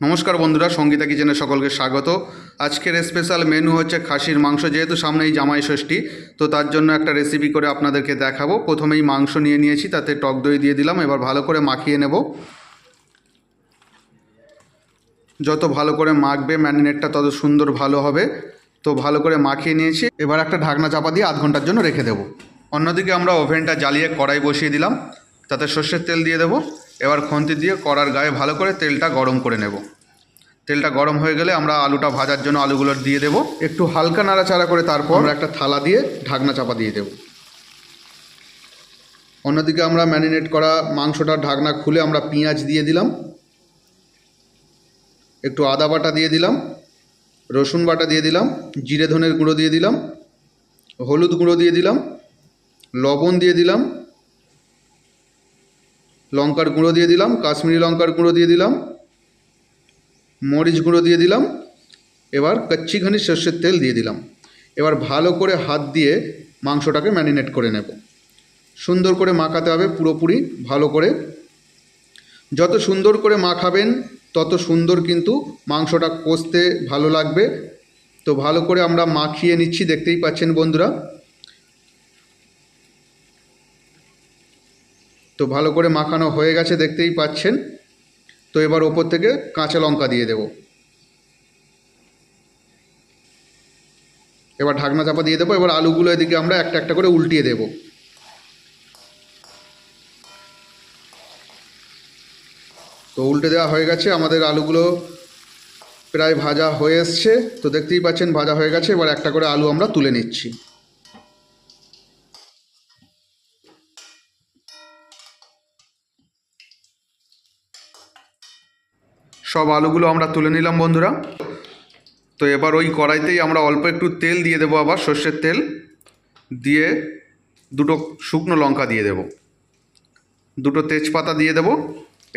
নমস্কার বন্ধুরা, সঙ্গীতা কিচেনে সকলকে স্বাগত। আজকের স্পেশাল মেনু হচ্ছে খাসির মাংস। যেহেতু সামনেই জামাই ষষ্ঠী, তো তার জন্য একটা রেসিপি করে আপনাদেরকে দেখাবো। প্রথমেই মাংস নিয়ে নিয়েছি, তাতে টক দই দিয়ে দিলাম। এবার ভালো করে মাখিয়ে নেব। যত ভালো করে মাখবে ম্যারিনেটটা তত সুন্দর ভালো হবে। তো ভালো করে মাখিয়ে নিয়েছি। এবার একটা ঢাকনা চাপা দিয়ে আধ ঘন্টার জন্য রেখে দেবো। অন্যদিকে আমরা ওভেনটা জ্বালিয়ে কড়াই বসিয়ে দিলাম, তাতে সর্ষের তেল দিয়ে দেবো। এবার খুন্তি দিয়ে কড়ার গায়ে ভালো করে তেলটা গরম করে নেব। তেলটা গরম হয়ে গেলে আমরা আলুটা ভাজার জন্য আলুগুলো দিয়ে দেবো। একটু হালকা নাড়াচাড়া করে তারপর আমরা একটা থালা দিয়ে ঢাকনা চাপা দিয়ে দেব। অন্যদিকে আমরা ম্যারিনেট করা মাংসটার ঢাকনা খুলে আমরা পেঁয়াজ দিয়ে দিলাম, একটু আদা বাটা দিয়ে দিলাম, রসুন বাটা দিয়ে দিলাম, জিরে ধনের গুঁড়ো দিয়ে দিলাম, হলুদ গুঁড়ো দিয়ে দিলাম, লবণ দিয়ে দিলাম, লঙ্কার গুঁড়ো দিয়ে দিলাম, কাশ্মীরি লঙ্কার গুঁড়ো দিয়ে দিলাম, মরিচ গুঁড়ো দিয়ে দিলাম। এবার কচ্চিঘানি সর্ষের তেল দিয়ে দিলাম। এবার ভালো করে হাত দিয়ে মাংসটাকে ম্যারিনেট করে নেব। সুন্দর করে মাখাতে হবে পুরোপুরি ভালো করে। যত সুন্দর করে মাখাবেন তত সুন্দর কিন্তু মাংসটা কষতে ভালো লাগবে। তো ভালো করে আমরা মাখিয়ে নিচ্ছি, দেখতেই পাচ্ছেন বন্ধুরা। তো ভালো করে মাখানো হয়ে গেছে, দেখতেই পাচ্ছেন। তো এবার ওপর থেকে কাঁচা লঙ্কা দিয়ে দেব। এবার ঢাকনা চাপা দিয়ে দেবো। এবার আলুগুলো এদিকে আমরা একটা একটা করে উল্টিয়ে দেব। তো উল্টে দেওয়া হয়ে গেছে, আমাদের আলুগুলো প্রায় ভাজা হয়ে এসছে। তো দেখতেই পাচ্ছেন ভাজা হয়ে গেছে। এবার একটা করে আলু আমরা তুলে নিচ্ছি। সব আলুগুলো আমরা তুলে নিলাম বন্ধুরা। তো এবার ওই কড়াইতেই আমরা অল্প একটু তেল দিয়ে দেবো, আবার সর্ষের তেল দিয়ে দুটো শুকনো লঙ্কা দিয়ে দেব, দুটো তেজপাতা দিয়ে দেব।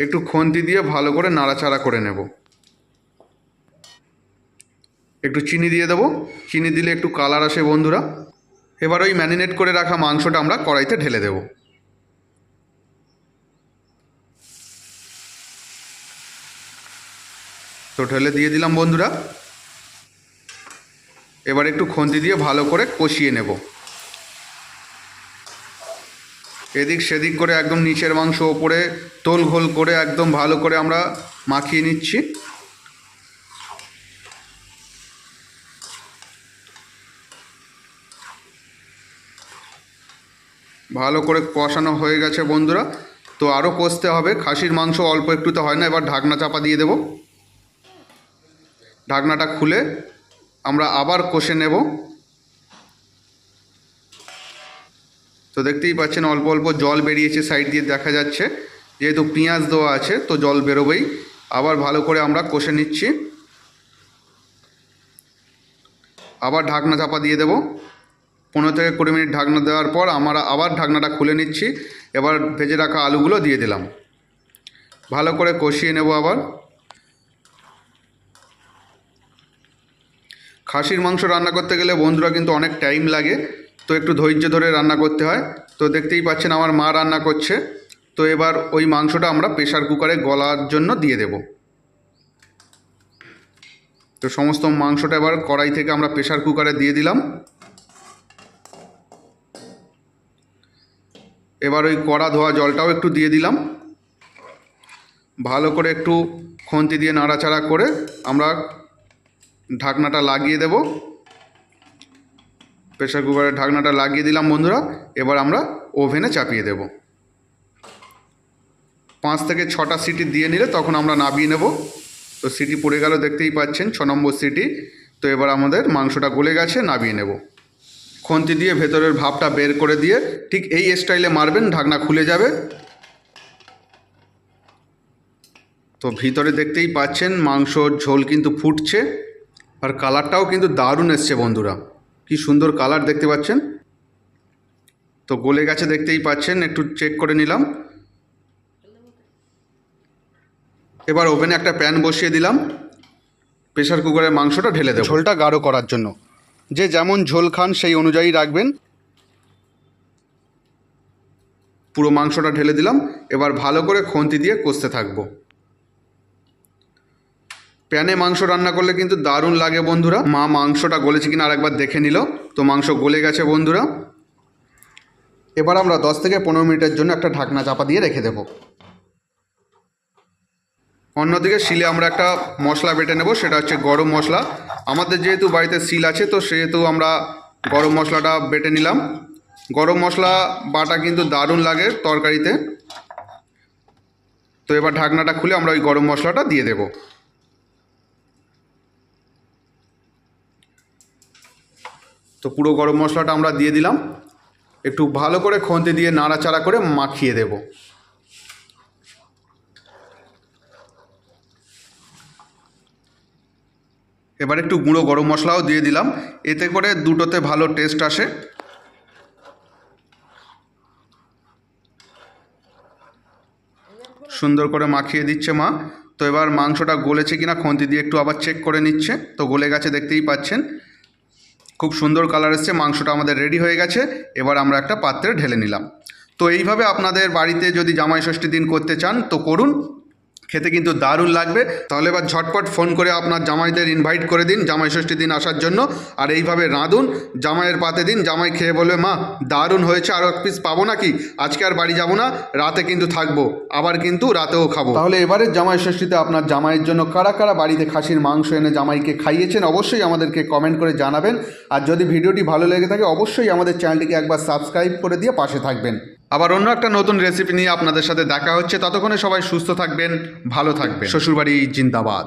একটু খুন্তি দিয়ে ভালো করে নাড়াচাড়া করে নেব। একটু চিনি দিয়ে দেবো, চিনি দিলে একটু কালার আসে বন্ধুরা। এবার ওই ম্যারিনেট করে রাখা মাংসটা আমরা কড়াইতে ঢেলে দেব। তো ঢেলে দিয়ে দিলাম বন্ধুরা। এবার একটু খুন্তি দিয়ে ভালো করে কষিয়ে নেব। এদিক সেদিক করে একদম নিচের মাংস ওপরে তোল ঘোল করে একদম ভালো করে আমরা মাখিয়ে নিচ্ছি। ভালো করে কষানো হয়ে গেছে বন্ধুরা। তো আরও কষতে হবে, খাসির মাংস অল্প একটু তো হয় না। এবার ঢাকনা চাপা দিয়ে দেব। ঢাকনাটা খুলে আমরা আবার কষে নেব। তো দেখতেই পাচ্ছেন অল্প অল্প জল বেরিয়েছে, সাইড দিয়ে দেখা যাচ্ছে। যেহেতু পেঁয়াজ দেওয়া আছে তো জল বেরোবেই। আবার ভালো করে আমরা কষে নিচ্ছি। আবার ঢাকনা চাপা দিয়ে দেব। 15 থেকে 20 মিনিট ঢাকনা দেওয়ার পর আমরা আবার ঢাকনাটা খুলে নিচ্ছি। এবার ভেজে রাখা আলুগুলো দিয়ে দিলাম। ভালো করে কষিয়ে নেব আবার। খাসির মাংস রান্না করতে গেলে বন্ধুরা কিন্তু অনেক টাইম লাগে। তো একটু ধৈর্য ধরে রান্না করতে হয়। তো দেখতেই পাচ্ছেন আমার মা রান্না করছে। তো এবার ওই মাংসটা আমরা প্রেসার কুকারে গলার জন্য দিয়ে দেব। তো সমস্ত মাংসটা এবার কড়াই থেকে আমরা প্রেসার কুকারে দিয়ে দিলাম। এবার ওই কড়া ধোয়া জলটাও একটু দিয়ে দিলাম। ভালো করে একটু খুন্তি দিয়ে নাড়াচাড়া করে আমরা ঢাকনাটা লাগিয়ে দেব। প্রেসার কুকারের ঢাকনাটা লাগিয়ে দিলাম বন্ধুরা। এবার আমরা ওভেনে চাপিয়ে দেব। 5 থেকে 6টা সিটি দিয়ে নিলে তখন আমরা নামিয়ে নেব। তো সিটি পড়ে গেল, দেখতেই পাচ্ছেন 6 নম্বর সিটি। তো এবার আমাদের মাংসটা গলে গেছে, নামিয়ে নেব। খুন্তি দিয়ে ভেতরের ভাপটা বের করে দিয়ে ঠিক এই স্টাইলে মারবেন, ঢাকনা খুলে যাবে। তো ভিতরে দেখতেই পাচ্ছেন মাংসর ঝোল কিন্তু ফুটছে, আর কালারটাও কিন্তু দারুণ এসছে বন্ধুরা। কি সুন্দর কালার দেখতে পাচ্ছেন। তো গলে গেছে দেখতেই পাচ্ছেন, একটু চেক করে নিলাম। এবার ওভেনে একটা প্যান বসিয়ে দিলাম। প্রেসার কুকারে মাংসটা ঢেলে দেব ঝোলটা গাঢ় করার জন্য। যে যেমন ঝোল খান সেই অনুযায়ী রাখবেন। পুরো মাংসটা ঢেলে দিলাম। এবার ভালো করে খুন্তি দিয়ে কষতে থাকবো। প্যানে মাংস রান্না করলে কিন্তু দারুণ লাগে বন্ধুরা। মা মাংসটা গলেছে কিনা আরেকবার দেখে নিল। তো মাংস গলে গেছে বন্ধুরা। এবার আমরা 10 থেকে 15 মিনিটের জন্য একটা ঢাকনা চাপা দিয়ে রেখে দেব। অন্যদিকে শিলে আমরা একটা মশলা বেটে নেব, সেটা হচ্ছে গরম মশলা। আমাদের যেহেতু বাড়িতে শিল আছে, তো সেহেতু আমরা গরম মশলাটা বেটে নিলাম। গরম মশলা বাটা কিন্তু দারুণ লাগে তরকারিতে। তো এবার ঢাকনাটা খুলে আমরা ওই গরম মশলাটা দিয়ে দেব। তো পুরো গরম মশলাটা আমরা দিয়ে দিলাম। একটু ভালো করে খুন্তি দিয়ে নাড়াচাড়া করে মাখিয়ে দেব। এবার একটু গুঁড়ো গরম মশলাও দিয়ে দিলাম, এতে করে দুটোতে ভালো টেস্ট আসে। সুন্দর করে মাখিয়ে দিচ্ছে মা। তো এবার মাংসটা গলেছে কিনা খুন্তি দিয়ে একটু আবার চেক করে নিচ্ছে। তো গলে গেছে, দেখতেই পাচ্ছেন। খুব সুন্দর কালার এসছে, মাংসটা আমাদের রেডি হয়ে গেছে। এবার আমরা একটা পাত্রে ঢেলে নিলাম। তো এইভাবে আপনাদের বাড়িতে যদি জামাই ষষ্ঠীর দিন করতে চান তো করুন, খেতে কিন্তু দারুণ লাগবে। তাহলে এবার ঝটপট ফোন করে আপনার জামাইদের ইনভাইট করে দিন জামাই ষষ্ঠীর দিন আসার জন্য। আর এইভাবে রাঁধুন, জামাইয়ের পাতে দিন, জামাই খেয়ে বলবে মা দারুণ হয়েছে, আরও এক পিস পাবো নাকি? আজকে আর বাড়ি যাব না, রাতে কিন্তু থাকবো, আবার কিন্তু রাতেও খাবো। তাহলে এবারের জামাই ষষ্ঠীতে আপনার জামাইয়ের জন্য কারা কারা বাড়িতে খাসির মাংস এনে জামাইকে খাইয়েছেন অবশ্যই আমাদেরকে কমেন্ট করে জানাবেন। আর যদি ভিডিওটি ভালো লেগে থাকে অবশ্যই আমাদের চ্যানেলটিকে একবার সাবস্ক্রাইব করে দিয়ে পাশে থাকবেন। আবার অন্য একটা নতুন রেসিপি নিয়ে আপনাদের সাথে দেখা হচ্ছে। ততক্ষণে সবাই সুস্থ থাকবেন, ভালো থাকবেন। শ্বশুরবাড়ি জিন্দাবাদ।